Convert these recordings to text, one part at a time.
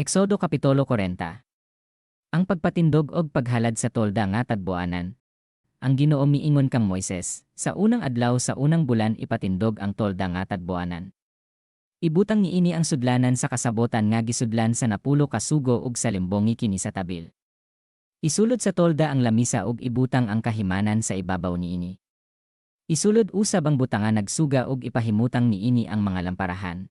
Eksodo Kapitulo 40. Ang pagpatindog og paghalad sa tolda nga tadboanan. Ang Ginoo miingon kang Moises, sa unang adlaw sa unang bulan ipatindog ang tolda nga tadboanan. Ibutang niini ang sudlanan sa kasabotan nga gisudlan sa napulo ka sugo ug sa limbongi kini sa tabil. Isulod sa tolda ang lamisa ug ibutang ang kahimanan sa ibabaw niini. Isulod usab ang butangan nagsuga ug ipahimutang niini ang mga lamparahan.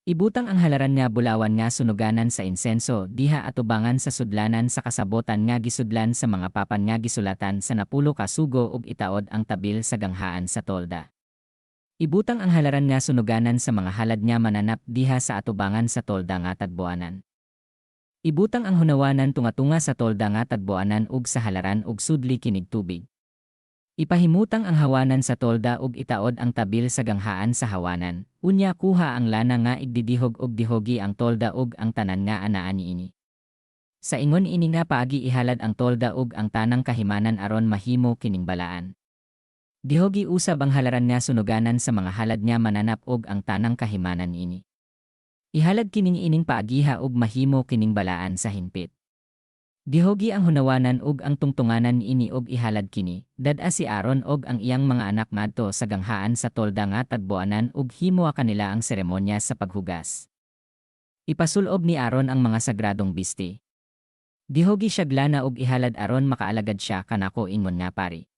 Ibutang ang halaran nga bulawan nga sunuganan sa insenso diha atubangan sa sudlanan sa kasabotan nga gisudlan sa mga papan nga gisulatan sa napulo ka sugo ug itaod ang tabil sa ganghaan sa tolda. Ibutang ang halaran nga sunuganan sa mga halad nga mananap diha sa atubangan sa tolda nga tadboanan. Ibutang ang hunawanan tunga-tunga sa tolda nga tadboanan ug sa halaran ug sudli kinig tubig. Ipahimutang ang hawanan sa tolda ug itaod ang tabil sa ganghaan sa hawanan. Unya kuha ang lana nga igdidihog ug dihogi ang tolda ug ang tanan nga anaan niini. Sa ingon ini nga paagi ihalad ang tolda ug ang tanang kahimanan aron mahimo kining balaan. Dihogi usab ang halaran nga sunuganan sa mga halad nga mananap ug ang tanang kahimanan niini. Ihalad kining ining paagiha ug mahimo kining balaan sa hinpit. Dihogi ang hunawanan ug ang tungtunganan niini ug ihalad kini, dad-a si Aaron ug ang iyang mga anak ngadto sa ganghaan sa tolda nga tadboanan ug himoa kanila ang seremonya sa paghugas. Ipasulob ni Aaron ang mga sagradong bisti. Dihogi siya glana ug ihalad aron makaalagad siya kanako ingon nga pari.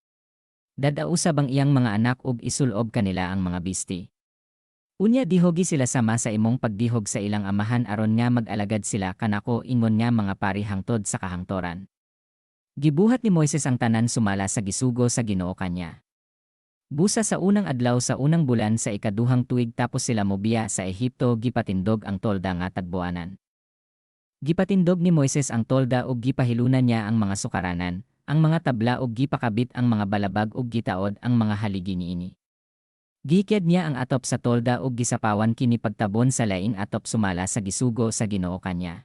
Dad-a usab ang iyang mga anak ug isulob kanila ang mga bisti. Unya dihogi sila sama sa imong pagdihog sa ilang amahan aron nga mag-alagad sila kanako ingon nga mga pari hangtod sa kahangtoran. Gibuhat ni Moises ang tanan sumala sa gisugo sa Ginoo kanya. Busa sa unang adlaw sa unang bulan sa ikaduhang tuig tapos sila mobiya sa Ehipto gipatindog ang tolda nga tadboanan. Gipatindog ni Moises ang tolda ug gipahilunan niya ang mga sukaranan, ang mga tabla ug gipakabit ang mga balabag ug gitaod ang mga haligi niini. Gikyad niya ang atop sa tolda ug gisapawan kini pagtabon sa laing atop sumala sa gisugo sa Ginoo kanya.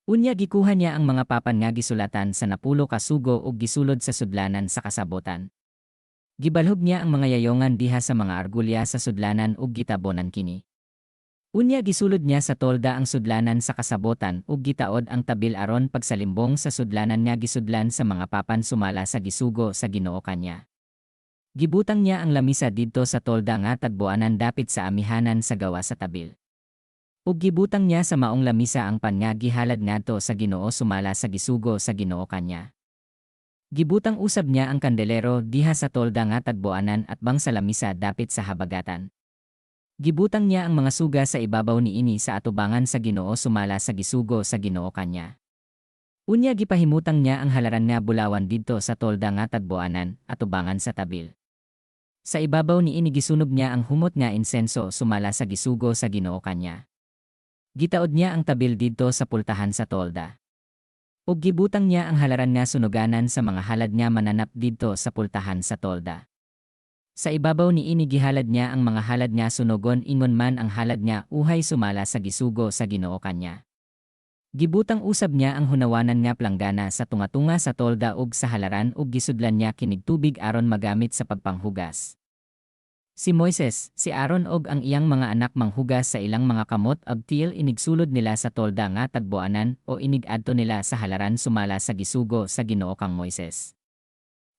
Unya gikuha niya ang mga papan nga gisulatan sa napulo ka sugo ug gisulod sa sudlanan sa kasabotan. Gibalhog niya ang mga yayongan diha sa mga argulya sa sudlanan ug gitabonan kini. Unya gisulod niya sa tolda ang sudlanan sa kasabotan ug gitaod ang tabil aron pagsalimbong sa sudlanan nga gisudlan sa mga papan sumala sa gisugo sa Ginoo kanya. Gibutang niya ang lamisa didto sa tolda nga tadboanan dapit sa amihanan sa gawa sa tabil. Ug gibutang niya sa maong lamisa ang pan nga gihalad ngadto sa Ginoo sumala sa gisugo sa Ginoo kanya. Gibutang usab niya ang kandelero diha sa tolda nga tadboanan at bang sa lamisa dapit sa habagatan. Gibutang niya ang mga suga sa ibabaw niini sa atubangan sa Ginoo sumala sa gisugo sa Ginoo kanya. Unya gipahimutang niya ang halaran nga bulawan didto sa tolda nga tadboanan atubangan sa tabil. Sa ibabaw niini gisunog niya ang humot nga insenso sumala sa gisugo sa Ginoo kanya. Gitaod niya ang tabil didto sa pultahan sa tolda. Ug gibutang niya ang halaran nga sunuganan sa mga halad nga mananap didto sa pultahan sa tolda. Sa ibabaw niini gihalad niya ang mga halad nga sunugon ingon man ang halad nga uhay sumala sa gisugo sa Ginoo kanya. Gibutang usab niya ang hunawanan nga planggana sa tunga-tunga sa tolda ug sa halaran ug gisudlan niya kinig tubig aron magamit sa pagpanghugas. Si Moises, si Aaron ug ang iyang mga anak manghugas sa ilang mga kamot ug tiil inigsulod nila sa tolda nga tadboanan o inigadto nila sa halaran sumala sa gisugo sa Ginoo kang Moises.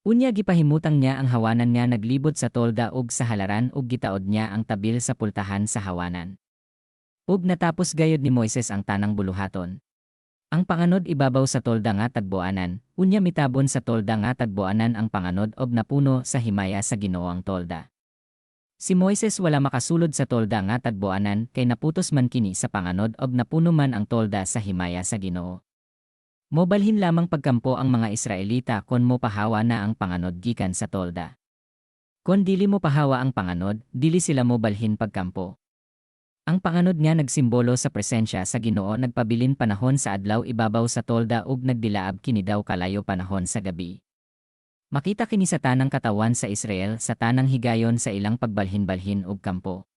Unya gipahimutang niya ang hawanan nga naglibot sa tolda ug sa halaran ug gitaod niya ang tabil sa pultahan sa hawanan. Ug natapos gayud ni Moises ang tanang buluhaton. Ang panganod ibabaw sa tolda nga tadboanan, unya mitabon sa tolda nga tadboanan ang panganod og napuno sa himaya sa Ginoo ang tolda. Si Moises wala makasulod sa tolda nga tadboanan kay naputos man kini sa panganod og napuno man ang tolda sa himaya sa Ginoo. Mobalhin lamang pagkampo ang mga Israelita kon mopahawa na ang panganod gikan sa tolda. Kon dili mo pahawa ang panganod, dili sila mobalhin pagkampo. Ang panganod nga nagsimbolo sa presensya sa Ginoo nagpabilin panahon sa adlaw ibabaw sa tolda ug nagdilaab kini daw kalayo panahon sa gabi. Makita kini sa tanang katawan sa Israel sa tanang higayon sa ilang pagbalhin-balhin ug kampo.